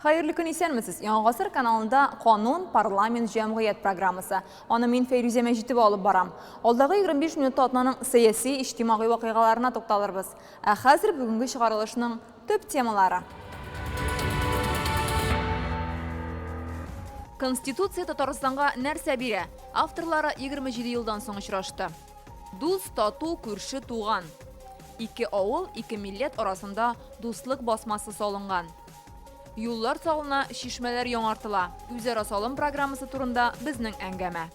Hayırlı kun isenmisiz. Yanğasır kanalında Qonun, Parlament, Cemiyet programması. Onu men Feyruze Mejitova olub baram. Oldağı 25 minutda atmanın siyasi, ijtimai vakigalarına toxtalırбыз. Hazır bugünkü çıkarılışının tüp temaları. Konstitutsiya Tatarstan'a нәрсә бирә? Авторлары 27 yıldan соң очрашты. Дус, тату, күрше, туган. İki авыл, iki millet arasında дуслык басмасы салынган. Юллар салына, шишмәләр яңартыла. Үзара салым программасы турында безнең әңгәмә.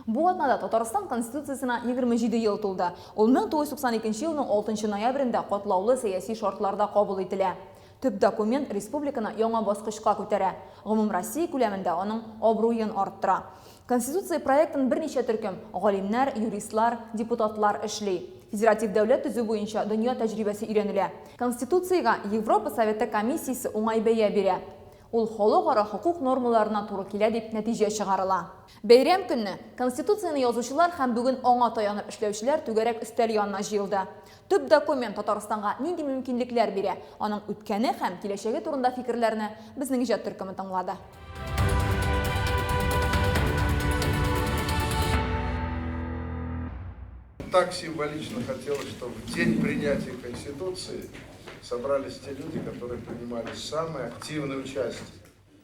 Bu atnada Tatarstan Konstitutsiyasına 27 yıl toldu. Ул 1992 yılның 6 ноябрендә катлаулы сәяси шартларда кабул ителә. Төп документ республиканы яңа баскычка күтәрә. Гомум Россия күләмендә аның абруен арттыра. Конституция проектын берничә төркем галимнәр, юристлар, депутатлар эшли. Федератив дәүләт төзү буенча дөнья тәҗрибәсе өйрәнелә. Конституцияга Европа Советы комиссиясе уңай бәя бирә. Ул халыкара хукук нормаларына туры килә дип нәтиҗә чыгарыла. Бәйрәм көнне Конституцияны язучылар һәм бүген аңа таянып эшләүчеләр түгәрәк өстәл янына җыелды. Төп документ Татарстанга нинди мөмкинлекләр бирә? Аның үткәне һәм киләчәге турында фикерләрне безнең иҗат төркеме тыңлады. Так символично хотелось, чтобы в день принятия Конституции собрались те люди, которые принимали самое активное участие.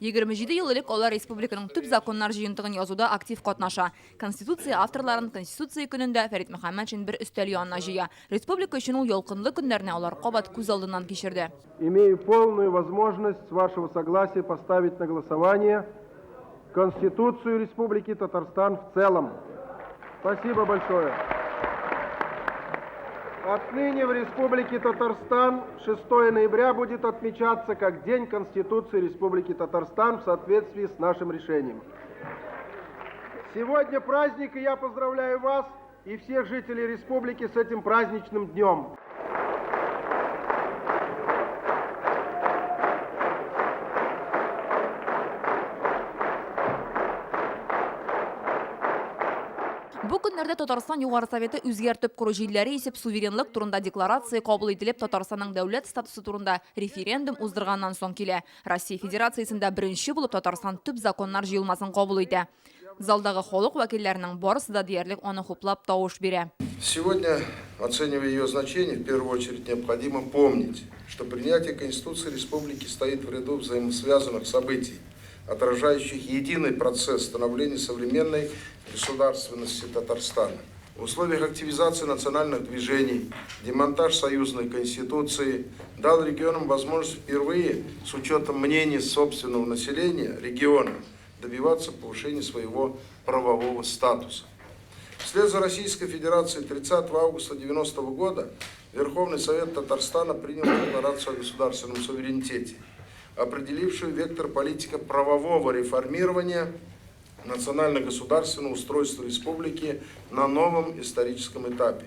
27 ел элек алар республиканың төп законнар җыентыгын язуда актив катнаша. Конституция авторларын Конституция көнендә Фәрит Мөхәммәтшин бер өстәл янына җыя. Республика өчен ул ялкынлы көннәрне алар кабат күз алдыннан кичерде. Имею полную возможность с вашего согласия поставить на голосование Конституцию Республики Татарстан в целом. Спасибо большое. Отныне в Республике Татарстан 6 ноября будет отмечаться как День Конституции Республики Татарстан в соответствии с нашим решением. Сегодня праздник, и я поздравляю вас и всех жителей республики с этим праздничным днем. Бу көннәрдә Татарстан Югары Советы үзгәртеп кору җилләре исеп суверенлык турында декларация кабул ителеп, Татарстанның дәүләт статусы турында референдум уздырганнан соң килә. Россия Федерациясендә беренче булып Татарстан төп законнар җыелмасын кабул итә. Залдагы халык вәкилләренең барысы да диярлек аны хуплап тавыш бирә. Сегодня, оценивая ее значение, в первую очередь необходимо помнить, что принятие Конституции Республики стоит в ряду взаимосвязанных событий, отражающих единый процесс становления современной государственности Татарстана. В условиях активизации национальных движений, демонтаж союзной конституции дал регионам возможность впервые, с учетом мнений собственного населения региона, добиваться повышения своего правового статуса. Вслед за Российской Федерацией 30 августа 1990 года Верховный Совет Татарстана принял декларацию о государственном суверенитете, определившую вектор политико-правового реформирования национально-государственного устройства республики на новом историческом этапе.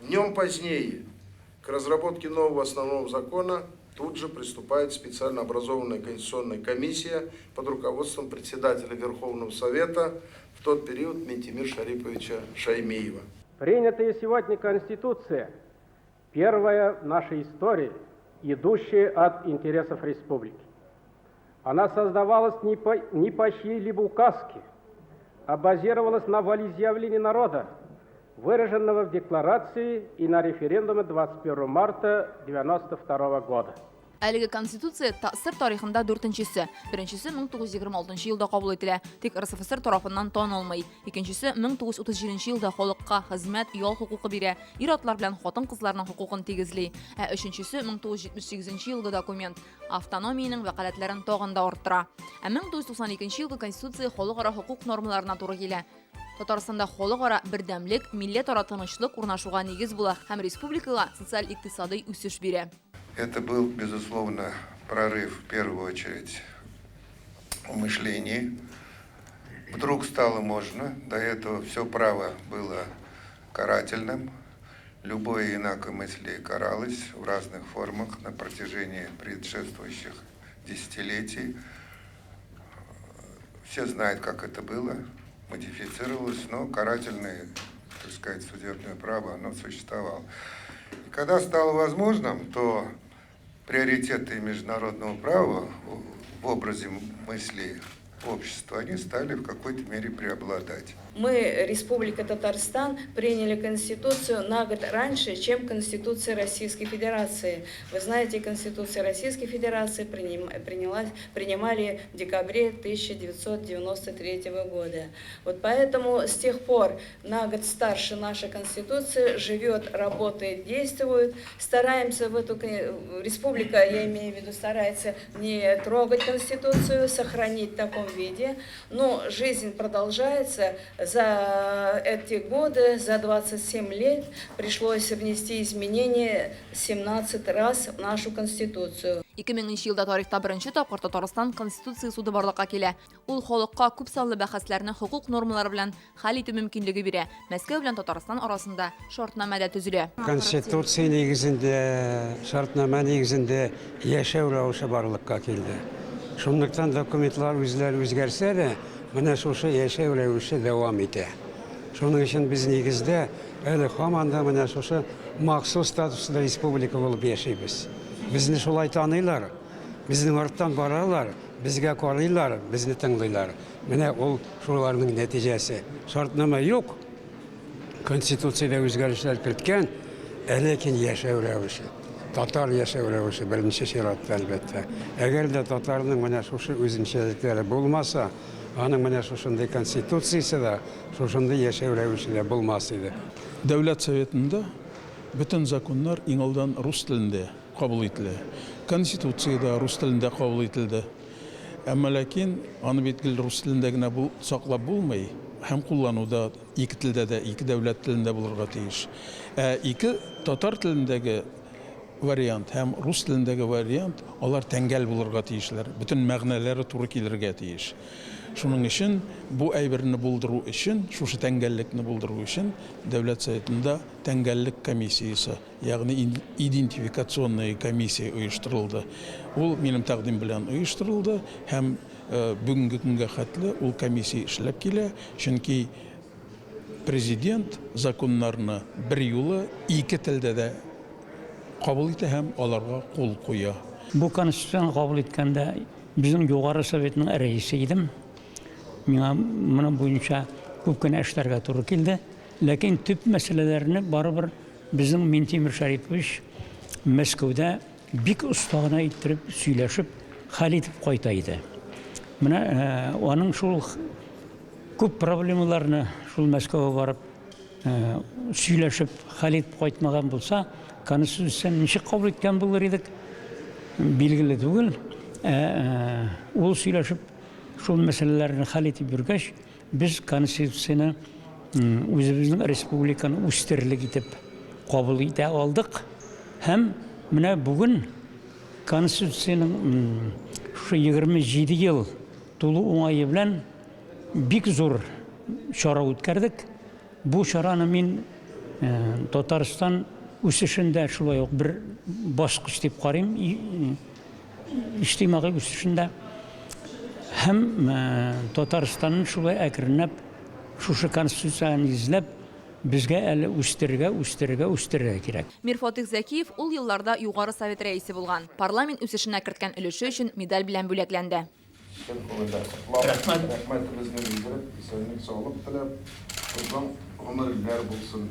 Днем позднее к разработке нового основного закона тут же приступает специально образованная конституционная комиссия под руководством председателя Верховного Совета в тот период Ментимира Шариповича Шаймиева. Принятая сегодня Конституция – первая в нашей истории, идущая от интересов республики. Она создавалась не по чьей-либо указке, а базировалась на волеизъявлении народа, выраженного в декларации и на референдуме 21 марта 1992 года. Әлеге конституция ТАССР тарихында 4-нчесе. Беренчесе 1926 елда кабул ителә, тик РСФСР тарафыннан танылмый. Икенчесе 1937 елда халыкка хезмәт, ял хукукы бирә, ир-атлар белән хатын-кызларның хукукын тигезли. Өченчесе 1978 елда документ автономиянең вәкаләтләрен тагын да арттыра. 1992 елда конституция халыкара хукук нормаларына туры килә. Татарстанда халыкара бердәмлек, милләтара тынычлык урнашуга нигез була һәм республикага социаль-икътисади үсеш бирә. Это был, безусловно, прорыв, в первую очередь, в мышлении. Вдруг стало можно, до этого все право было карательным. Любое инакомыслие каралось в разных формах на протяжении предшествующих десятилетий. Все знают, как это было, модифицировалось, но карательное, так сказать, судебное право, оно существовало. И когда стало возможным, то приоритеты международного права в образе мысли общества, они стали в какой-то мере преобладать. Мы, Республика Татарстан, приняли Конституцию на год раньше, чем Конституция Российской Федерации. Вы знаете, Конституция Российской Федерации принимали в декабре 1993 года. Вот поэтому с тех пор на год старше наша Конституция живет, работает, действует. Стараемся в эту... Республика, я имею в виду, старается не трогать Конституцию, сохранить в таком виде. Но жизнь продолжается. За эти годы, за 27 лет, пришлось внести изменения 17 раз в нашу Конституцию. 2000 елда тарихта беренче тапкыр Татарстан Конституция суды барлыкка килә. Ул халыкка күп санлы бәхәсләрне хукук нормалары белән хәл итү мөмкинлеге бирә. Мәскәү белән Татарстан арасында шартнамада төзелә. Конституция негізінде, шартнама негізінде яшәү рәвеше барлыкка килде. Шунлыктан документлар үзләре үзгәрсә дә, менә шушы яшәү рәвеше дәвам итә. Шуның өчен без нигездә әле һаман да менә шушы махсус статуслы республика булып яшәйбез. Безне шулай таныйлар, безнең арттан баралар, безгә карыйлар, безне тыңлыйлар. Менә ул шуларның нәтиҗәсе. Шартнама юк, Конституциядә үзгәрешләр керткән, ләкин яшәү рәвеше. Татар яшәү рәвеше беренче чиратта әлбәттә. Әгәр дә татарның менә шушы үзенчәлекләре булмаса, аның менә шушындай конституциясе дә, шушындай яшәү рәвеше дә булмас иде. Дәүләт Советында bütün законнар иң алдан рус телендә кабул ителә. Конституцияда рус телендә кабул ителде. Әмма ләкин аны бит рус телендә генә саклап булмый, һәм куллануда ике телдә дә, ике дәүләт телендә булырга тиеш. Ике татар телендәге вариант һәм рус телендәге вариант, алар тәңгәл булырга тиешләр. Bütün мәгънәләре туры килергә тиеш. Шуның өчен бу әйберне булдыру өчен, шушы тәңгәллекне булдыру өчен Дәүләт Советында тәңгәллек комиссиясе, ягъни идентификационная комиссия оештырылды. Ул минем тәкъдим белән оештырылды һәм бүгенге көнгә хәтле ул комиссия эшләп килә, чөнки президент законнарны бер юлы ике телдә дә кабул итә һәм аларга кул куя. Бу конституцияны кабул иткәндә безнең югары советның рәисе идем. Миңа моның буенча күп кенә эшләргә туры килде, ләкин төп мәсьәләләрне барыбер безнең Минтимер Шәрипович Мәскәүдә бик остагына иттереп сөйләшеп, хәл итеп кайта иде. Менә аның шул күп проблемаларны шул Мәскәүгә барып сөйләшеп, хәл итеп кайтмаган булса, конституцияны ничек кабул иткән булыр идек, билгеле түгел. Ул сөйләшеп шул мәсьәләләрне хәл итеп биргәч, без конституцияны үзебезнең республиканы үстерлек итеп кабул итә алдык. Һәм менә бүген конституцияның шу 27 ел тулу уңае белән бик зур чара үткәрдек. Бу чараны мин Татарстан үсешендә шулай ук бер баскыч дип карыйм, иҗтимагый үсешендә. Һәм Татарстанның шулай әкренләп шушы конституцияны изләп безгә әле үстерергә кирәк. Мирфатих Зәкиев ул елларда югары совет рәисе булган. Парламент үсешенә керткән өлеше өчен медаль белән бүләкләнде. Рәхмәт безне белдереп, исәнлек, саулык теләп, узган гомерләр булсын.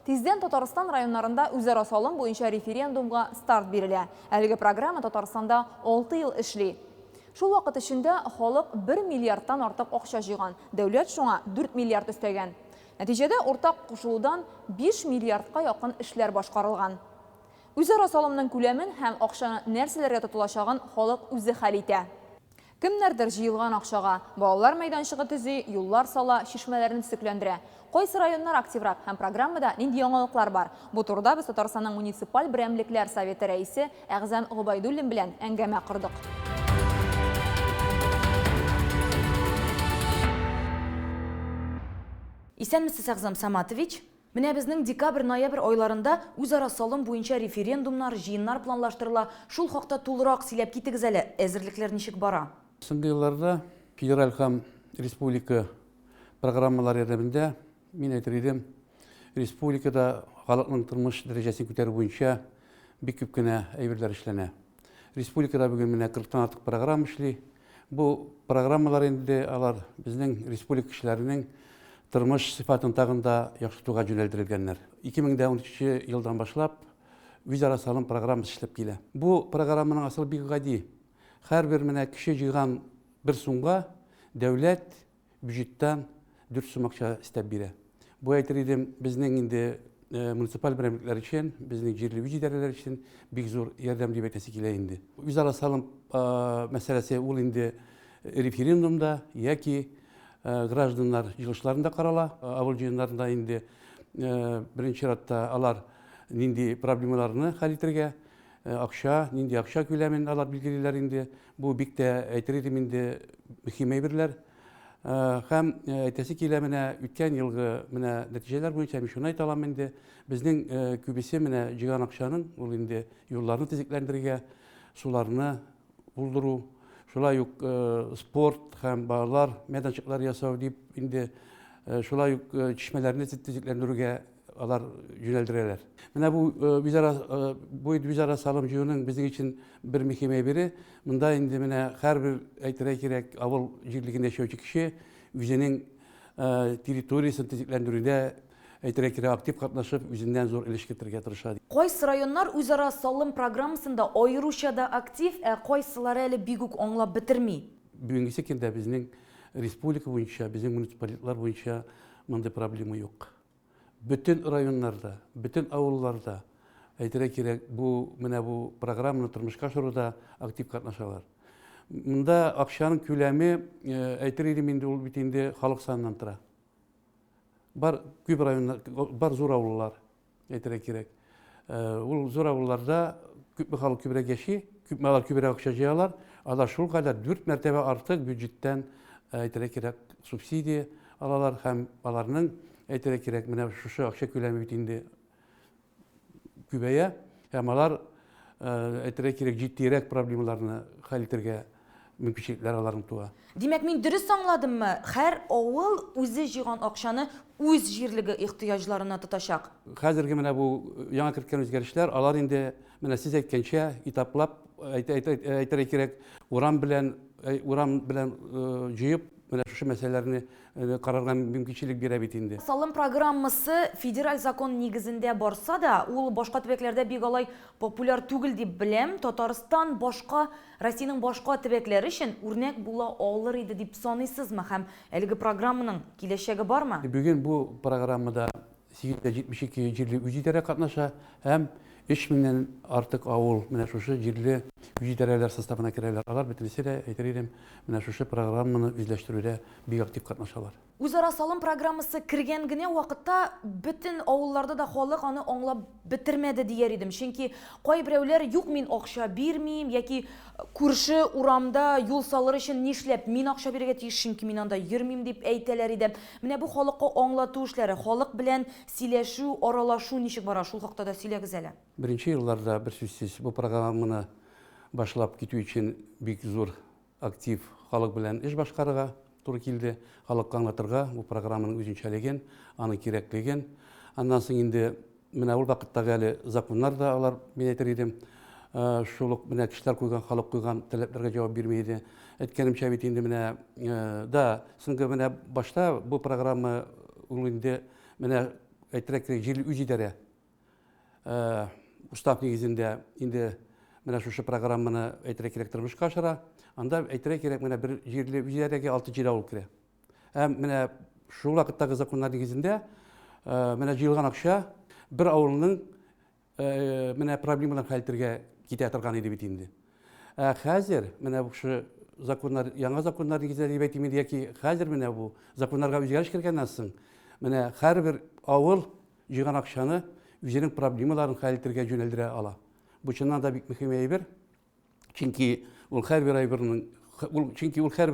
Тиздән Татарстан районнарында үзара салым буенча референдумга старт бирелә. Әлеге программа Татарстанда 6 ел эшли. Шул вакыт эчендә халык 1 миллиардтан артык акча җыйган. Дәүләт шуңа 4 миллиард өстәгән. Нәтиҗәдә уртак кушылудан 5 миллиардка якын эшләр башкарылган. Үзара салымның күләмен һәм акчаны нәрсәләргә тотылачагын халык үзе хәл итә. Кемнәрдер җыелган акчага балалар мәйданчыгы төзи, юллар сала, чишмәләрне төзекләндерә. Кайсы районнар активрак һәм программада нинди яңалыклар бар? Бу турыда без Татарстанның муниципаль берәмлекләр советы рәисе Әгъзам Гобайдуллин белән әңгәмә кырдык. Исәнмесез, Әгъзам Саматович? Менә безнең декабрь-ноябрь айларында үзара салым буенча референдумнар, җыеннар планлаштырыла. Шул хакта тулырак сөйләп китегез әле. Әзерлекләр ничек бара? Соңгы елларда федераль һәм республика программалар ярдәмендә Мен әйтер идем, республикада халыкның тормыш дәрәҗәсен күтәрү буенча бик күп кенә әйберләр эшләнә. Республикада бүген менә 40-тан артык программа эшли. Бу программалар инде алар безнең республика кешеләренең тормыш сыйфатын тагын да яхшыртуга юнәлдерелгәннәр. 2013 елдан башлап үзара салым программасы эшләп килә. Бу программаның асыл бик гади. Һәрбер менә кеше җыйган 1 сумга дәүләт бюджеттан 4 сум акча истәп бирә. Бу әйтер идем, безнең инде муниципаль берәмлекләр өчен, безнең җирле идарәләр өчен бик зур ярдәм дип әйтәсе килә инде. Үзара салым мәсьәләсе ул инде референдумда яки гражданнар җыелышларында карала. Авыл җыеннарында инде беренче чиратта алар нинди проблемаларны хәл итәргә, нинди акча күләмен алар билгелиләр инде. Бу бик тә әйтер идем инде мөһим әйберләр. Һәм әйтәсе килә менә үткән елгы менә нәтиҗәләр буенча мин шуны әйтә алам инде. Безнең күбесе менә җыйган акчаның ул инде юлларны төзекләндерергә, суларны булдыру, шулай ук спорт һәм балалар мәйданчыклар ясау дип инде шулай ук чишмәләрне төзекләндерүгә алар юнәлдерәләр. Менә бу үзара салым җыюның безнең өчен бер мөһим әйбере. Монда инде менә һәрбер әйтергә кирәк авыл җирлегендә яшәүче кеше үзенең территориясын төзекләндерүдә әйтергә кирәк актив катнашып, үзеннән зур өлеш кертергә тырыша. Кайсы районнар үзара салым программасында аеруча да актив, кайсылары әле бик үк аңлап бетерми. Бүгенге көндә безнең республика буенча, безнең муниципалитетлар буенча мондай проблема юк. Bütün районнарда, bütün авылларда әйтергә кирәк, менә бу программаны тормышка ашыруда актив катнашалар. Монда акчаның күләме әйтер идем инде ул бит инде халык санынан тора. Бар күп районнар, бар зур авыллар әйтергә кирәк. Ул зур авылларда күп халык күбрәк яши, алар күбрәк акча җыялар. Алар шул кадәр 4 мәртәбә артык бюджеттан әйтергә кирәк субсидия алалар һәм аларның әйтергә кирәк, менә шушы акча күләме бит инде күбәя, һәм алар әйтергә кирәк җитдирәк проблемаларны хәл итәргә мөмкинлекләр аларның туа. Димәк, мин дөрес аңладыммы? Һәр авыл үзе җыйган акчаны үз җирлеге ихтыяҗларына тотачак. Хәзерге менә бу яңа керткән үзгәрешләр, алар инде менә сез әйткәнчә этаплап әйтергә кирәк, урам белән җыеп менә шушы мәсьәләләрне карарга мөмкинчелек бирә бит инде. Салым программасы федераль закон нигезендә барса да, ул башка төбәкләрдә бик алай популяр түгел дип беләм. Татарстан Россиянең башка төбәкләре өчен үрнәк була алыр иде дип саныйсызмы һәм әлеге программаның киләчәге бармы? Бүген бу программада 872 җирле үзидарә катнаша һәм 3000-нән артык авыл менә шушы җирле үзидарәләр составына керәләр. Алар бөтенесе дә әйтер идем, менә шушы программаны үзләштерүдә бик актив катнашалар. Үзара салым программасы кергән генә вакытта бөтен авылларда да халык аны аңлап бетермәде дияр идем. Чөнки кайберәүләр юк, мин акча бирмим яки күрше урамда юл салыр өчен нишләп мин акча бирергә тиеш, чөнки мин анда йөрмим дип әйтәләр иде. Менә бу халыкка аңлату эшләре, халык белән сөйләшү, аралашу ничек бара? Шул хакта да сөйләгез әле. Беренче елларда бер сүзсез бу программаны башлап китү өчен бик зур актив халык белән эш башкарырга туры килде. Халыкка аңлатырга бу программаның үзенчәлеген, аның кирәклеген. Аннан соң инде менә ул вакыттагы әле законнар да алар мен әйтер идем, шул ук менә кешеләр куйган, халык куйган таләпләргә җавап бирми иде. Әйткәнемчә бит инде менә соңгы менә башта бу программа ул инде менә әйтергә кирәк җирле үзидарә устав нигезендә инде менә шушы программаны әйтергә кирәк тормышка ашыра. Анда әйтергә кирәк менә бер җирле үзидарәгә 6 җир авыл керә. Һәм менә шул вакыттагы законнар нигезендә менә җыелган акча бер авылның менә проблемаларын хәл итәргә китә торган иде бит инде. Хәзер менә шушы законнар, яңа законнар нигезендә дип әйтим инде, яки хәзер менә бу законнарга үзгәреш кергәннән соң менә һәрбер авыл җыйган акчаны үзенең проблемаларын хәл итәргә юнәлдерә ала. Бу чыннан да бик мөһим әйбер. Чөнки ул һәрбер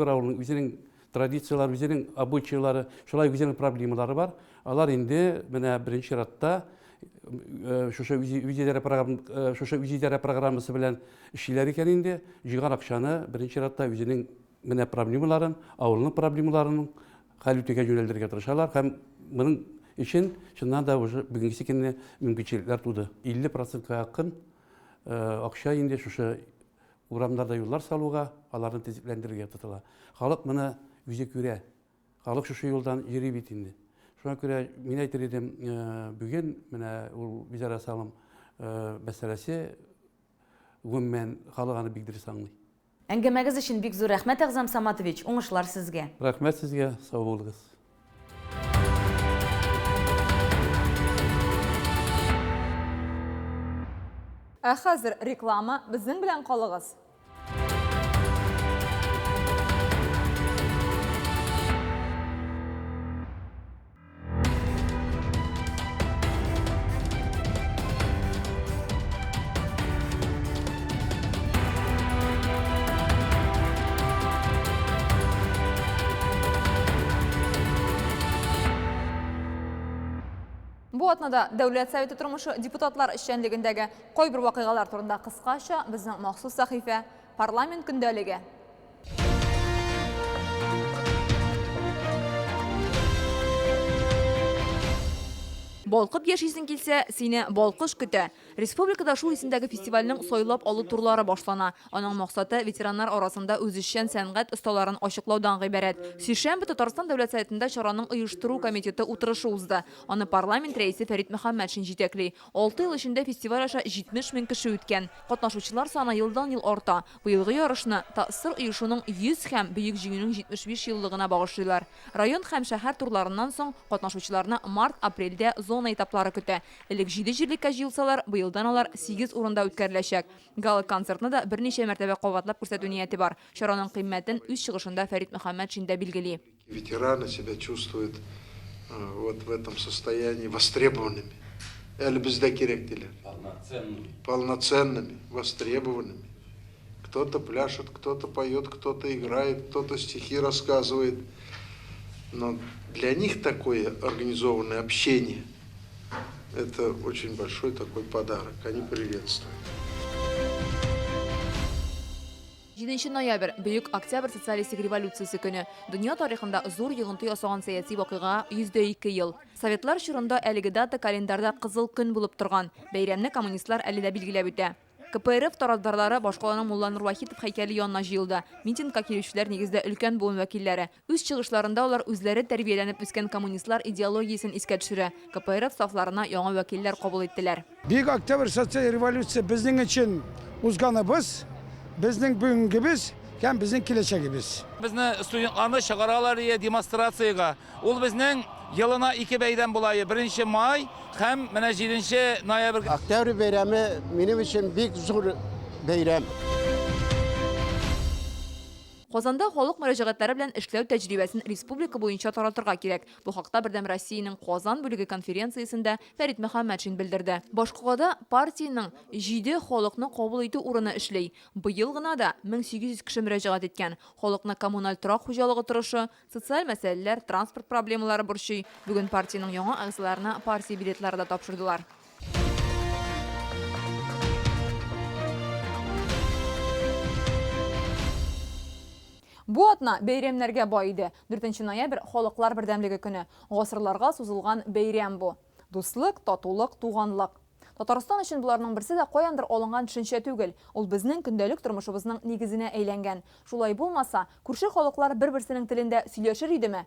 авылның үзенең традициялары, үзенең обычайлары, шулай үзенең проблемалары бар. Алар инде менә беренче чиратта шушы үзидарә программасы белән эшләр икән инде. Җыйган акчаны беренче чиратта үзенең менә проблемаларын, авылның проблемаларын хәл итәргә юнәлдерергә тырышалар һәм Бұның үшін шыннан да уже бүгінгісі кенне мүмкіншіліктер туды. 50%-ға ақын ақша енді шушы урамдарда юллар салуға, аларын тезіклендірге тұтыла. Халық мұны үзе көре, халық шушы юлдан жері бетінде. Шуна көре мен айтыр едім, бүгін бізара салым мәселесі өммен халығаны бігдірі саңлай. Әңгімәгіз үшін бик зор рәхмәт Әғзам Саматович, оңышлар сізге. Рахмет сізге, сау болыңыз. Хәзер реклама, біздің белән калыгыз. Бу атнада Дәүләт Советы тормышы депутатлар эшчәнлегендәге кайбер вакыйгалар турында кыскача безнең махсус сәхифә Парламент көндәлеге. Балкып яшисең килсә, сине балкыш көтә. Республикада шул исемдәге фестивальнең сайлап алу турлары башлана. Аның максаты ветераннар арасында үзешчән сәнгать осталарын ачыклаудан гыйбарәт. Сишәмбе Татарстан Дәүләт Советында чараның оештыру комитеты утырышы узды. Аны парламент рәисе Фәрит Мөхәммәтшин җитәкли. 6 ел эчендә фестиваль аша 70 мең кеше үткән. Катнашучылар саны елдан-ел арта. Быелгы ярышны Тасыр оешуның 100 һәм бөек җиңүнең 75 еллыгына багышлыйлар. Район һәм шәһәр турларыннан соң катнашучыларны март-апрельдә зона этаплары көтә. Элек 7 җирлеккә җыелсалар, быелдан алар 8 урында үткәреләчәк. Гала концертны да берничә мәртәбә кабатлап күрсәтү нияте бар. Чараның кыйммәтен үз чыгышында Фәрит Мөхәммәтшин дә билгели. Ветераны себя чувствуют вот в этом состоянии востребованными. Әле бездә кирәк диләр. Полноценными, востребованными. Кто-то пляшет, кто-то поет, кто-то играет, кто-то стихи рассказывает. Но для них такое организованное общение – это очень большой такой подарок. Они приветствуют. 7 ноябрь – Бөек Октябрь социалистик революциясе көне. Дөнья тарихында зур йогынты ясаган сәяси вакыйга 102 ел. Советлар чорында әлеге дата календарда кызыл көн булып торган. Бәйрәмне коммунистлар әле дә билгеләп үтә. КПРФ тарафдарлары башкаланың Мулла Нурвахитов һәйкәле янына җыелды. Митингка килүчеләр нигездә өлкән буын вәкилләре. Үз чыгышларында алар үзләре тәрбияләнеп үскән коммунистлар идеологиясен искә төшерә. КПРФ сафларына яңа вәкилләр кабул иттеләр. Бөек Октябрь социаль революция безнең өчен узганыбыз, безнең бүгенгебез һәм безнең киләчәгебез. Безне студентларны чыгаралар демонстрацияга. Ул безнең елына 2 бәйрәм булайы. 1 май һәм менә 7 ноябрь. Октябрь бәйрәме минем өчен бик зур бәйрәм. Казанда халык мөрәҗәгатьләре белән эшләү тәҗрибәсен республика буенча таратырга кирәк. Бу хакта Бердәм Россиянең Казан бүлеге конференциясендә Фәрит Мөхәммәтшин белдерде. Башкалада партиянең 7 халыкны кабул итү урыны эшли. Быел гына да 1800 кеше мөрәҗәгать иткән. Халыкны коммуналь торак хуҗалыгы торышы, социаль мәсьәләләр, транспорт проблемалары борчый. Бүген партиянең яңа әгъзаларына партия билетлары да тапшырдылар. Бу атна бәйрәмнәргә бай иде. 4 ноябрь – Халыклар бердәмлеге көне. Гасырларга сузылган бәйрәм бу. Дуслык, татулык, туганлык. Татарстан өчен буларның берсе дә каяндыр алынган төшенчә түгел. Ул безнең көндәлек тормышыбызның нигезенә әйләнгән. Шулай булмаса, күрше халыклар бер-берсенең телендә сөйләшер идеме?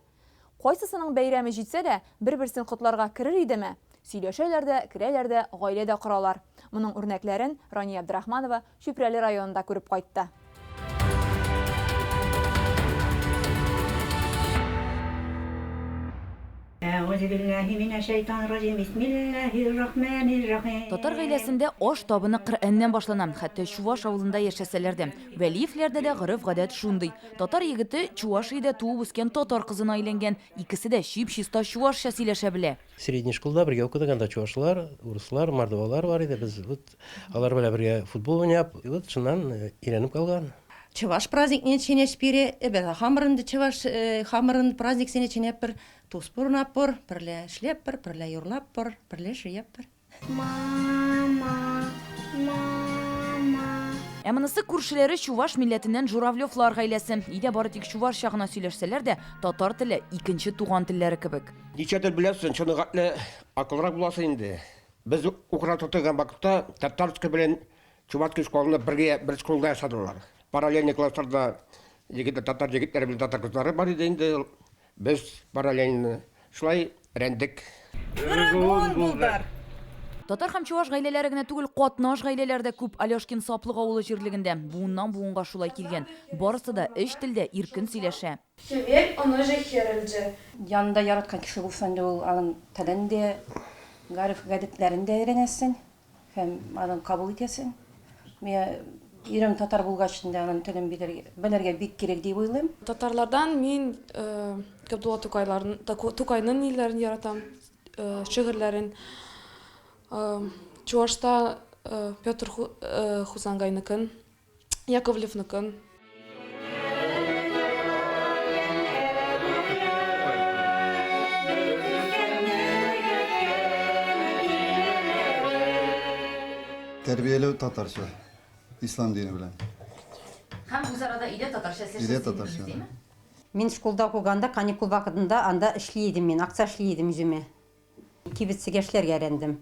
Кайсысының бәйрәме җитсә дә, бер-берсен котларга керер идеме? Сөйләшәләр дә, керәләр дә, гаиләдә коралар. Моның үрнәкләрен Рания Абдрахманова Чүпрәле районында күреп кайтты. Татар гаиләсендә аш табыны Коръәннән башлана, хәтта Чуваш авылында яшәсәләр дә. Вәлиевләрдә дә гореф-гадәт шундый. Татар егете Чувашиядә туып үскән татар кызына әйләнгән, икесе дә чип-чиста чувашча сөйләшә белә. Средний школда бергә укыдыганда чувашлар, урыслар, мордвалар бар иде. Без алар белән бергә футбол уйнап, шуннан өйрәнеп калган. Чуваш праздникне ченеш бире, хамырынды чуваш хамырын праздник сене ченеп бер, туспор напор, берлә эшләп бер, берлә юрлап бер, берлә шыяп бер. Мама, мама, Әмінісі күршілері Чуваш милләтінен Журавлевлар ғайлесі. Иде бары тек Чуваш шағына сөйлешселер де, татар тілі икенче туған тілләре кебек. Ничә тел беләсен, шуны гатны акылрак буласы инде. Без укыра тотыган вакытта татарский белән чувашский школаны бер школда ясадылар. Параллельный классларда татар егетләре белән татар кызлары бар иде инде. Без параллельно шулай рәндек. Татар һәм Чуваш гаиләләре генә түгел, катнаш гаиләләр дә күп Алешкин Саплык авылы җирлегендә. Буыннан буынга шулай килгән. Барысы да эш телдә иркен сөйләшә. Человек, он уже херелже. Янында яраткан кеше булсан да ул аның телен дә, гадәтләрен дә өйрәнәсен һәм аны кабул итәсен. Мен ирем татар булгач инде аның телен белергә бик кирәк дип уйлыйм. Татарлардан мин Габдулла Тукайның ниләрен яратам, шигырьләрен. Чувашта Петр Хузангайныкын, Яковлевныкын. Тәрбияләү татарча, ислам дине белән. Һәм үзара да иде татарча сөйләшәсезме? Мин школда укыганда каникул вакытында анда эшли идем мин, акча эшли идем үземә. Кибетчегә эшләргә өйрәндем.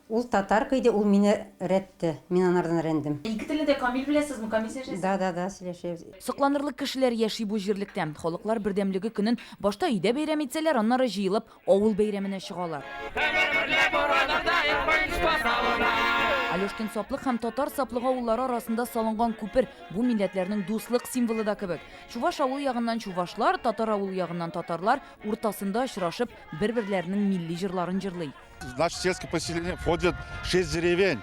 Ул татар кыйды, ул мине рәтте, мин анардан өйрәндем. Ике телне дә камил беләсезме, камил сөйләшәсез? Да, сөйләшәбез. Сокланырлык кешеләр яши бу җирлектә. Халыклар бердәмлеге көнен башта өйдә бәйрәм итсәләр, аннары җыелып авыл бәйрәменә чыгалар. Алешкин Саплык һәм Татар Саплык авыллары арасында салынган күпер бу милләтләрнең дуслык символы да кебек. Чуваш авылы ягыннан чувашлар, Татар авылы ягыннан татарлар уртасында очрашып, бер-берләренең милли җырларын җырлый. В наше сельское поселение входит 6 деревень.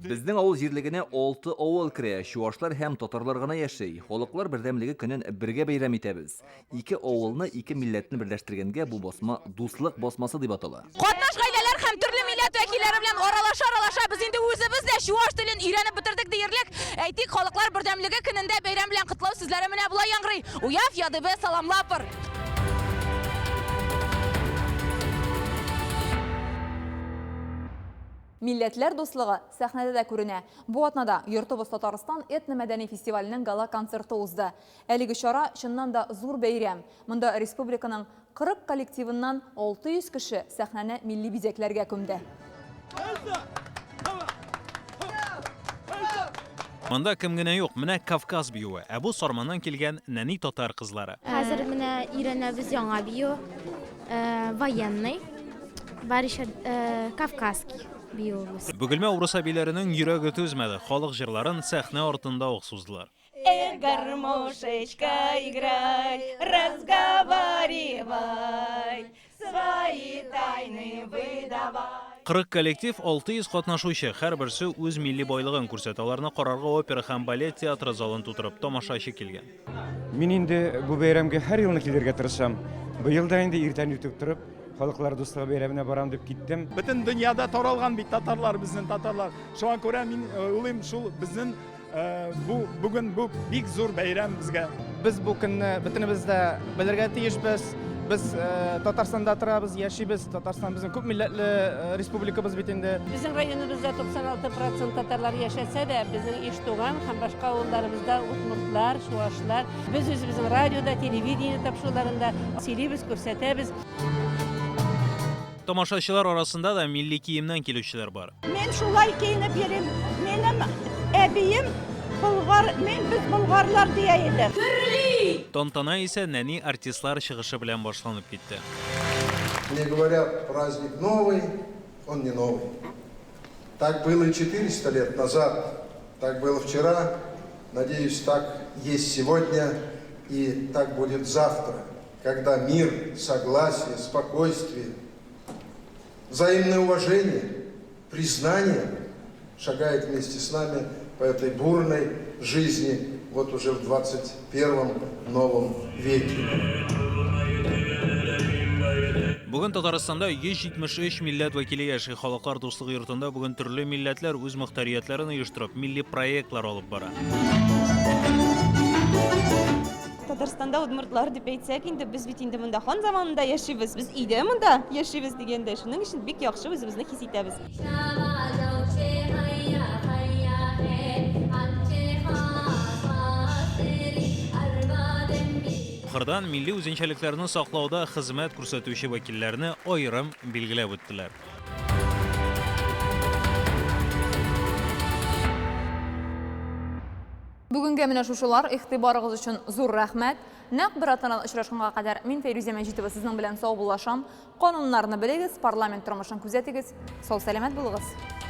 Безнең авыл җирлегенә 6 авыл керә. Чуашлар һәм татарлар гына яши. Халыклар бердәмлеге көнен бергә бәйрәм итәбез. Ике авылны, ике милләтне берләштергәнгә бу басма дуслык басмасы дип атала. Катнаш гаиләләр һәм төрле милләт вәкилләре белән аралаша без инде үзебез дә чуваш телен өйрәнеп бетердек диярлек. Әйтик, халыклар бердәмлеге көнендә бәйрәм белән котлау сүзләре менә булай яңгырый. Уяф ядыбе саламлапыр. Милләтләр дуслыгы сәхнәдә дә күренә. Бу атнада Йортыбыз Татарстан этно-мәдәни фестиваленең гала концерты узды. Әлеге чара чыннан да зур бәйрәм. Монда республиканың 40 коллективыннан 600 кеше сәхнәне милли бизәкләргә күмде. Монда кем генә юк, менә Кавказ биюе, ә бу Сарманнан килгән нәни татар кызлары. Хәзер менә өйрәнәбез яңа бию, военный, барыша Кавказский. Бөгелмә урыс әбиләренең йөрәге түзмәде, халык җырларын сәхнә артында ук суздылар. Гармошечка, играй, разговаривай, свои тайны выдавай. 40 коллектив, 600 катнашучы, һәрберсе үз милли байлыгын күрсәтә. Аларны карарга опера һәм балет театры залын тутырып, тамашачы килгән. Мин инде бу бәйрәмгә һәр елны килергә тырышам. Быел да инде иртән үтеп торып, халыклар дуслыгы бәйрәменә барам дип киттем. Бөтен дөньяда таралган бит татарлар, безнең татарлар. Шуңа күрә мин уйлыйм, шул безнең бүген бу бик зур бәйрәм безгә. Без бу көнне бөтенебез дә белергә тиешбез. Biz Татарстанда торабыз, яшибез. Татарстан безнең күп милләтле республикабыз бит инде. Безнең районыбызда 96% татарлар яшәсә дә, безнең Иштуган һәм башка авылларыбызда удмуртлар, чуашлар. Без үзебезнең радиода, телевидение тапшыруларында сөйлибез, күрсәтәбез. Тамашачылар арасында да милли киемнән килүчеләр бар. Мен шулай киенеп йөрим. Минем әбием болгар, без болгарлар дия идек. Тантана исә нәни артистлар чыгышы белән башланып китте. Мне говорят, праздник новый, он не новый. Так было 400 лет назад, так было вчера, надеюсь, так есть сегодня и так будет завтра, когда мир, согласие, спокойствие, взаимное уважение, признание шагает вместе с нами по этой бурной жизни, вот уже в 21 новом веке. Бүген Татарстанда 173 милләт вәкиле яши. Халыклар дуслыгы йортында бүген төрле милләтләр үз мөхтәриятләрен оештырып, милли проектлар алып бара. Татарстанда удмуртлар дип әйтсәк, инде без бит инде монда хан заманында яшибез. Без өйдә монда яшибез дигәндә, шуның өчен бик яхшы үзебезне хис итәбез. Ахырдан милли үзенчәлекләрне саклауда хезмәт күрсәтүче вәкилләрне аерым билгеләп үттеләр. Бүгінгі менә шушылар игътибарыгыз өчен зур рәхмәт. Нәкъ бер атнада очрашканга кадәр мин Фәйрүзә Мәҗитова сезнең белән сау булашам. Кануннарны белегез, парламент тормышын күзәтегез. Сау сәламәт булыгыз.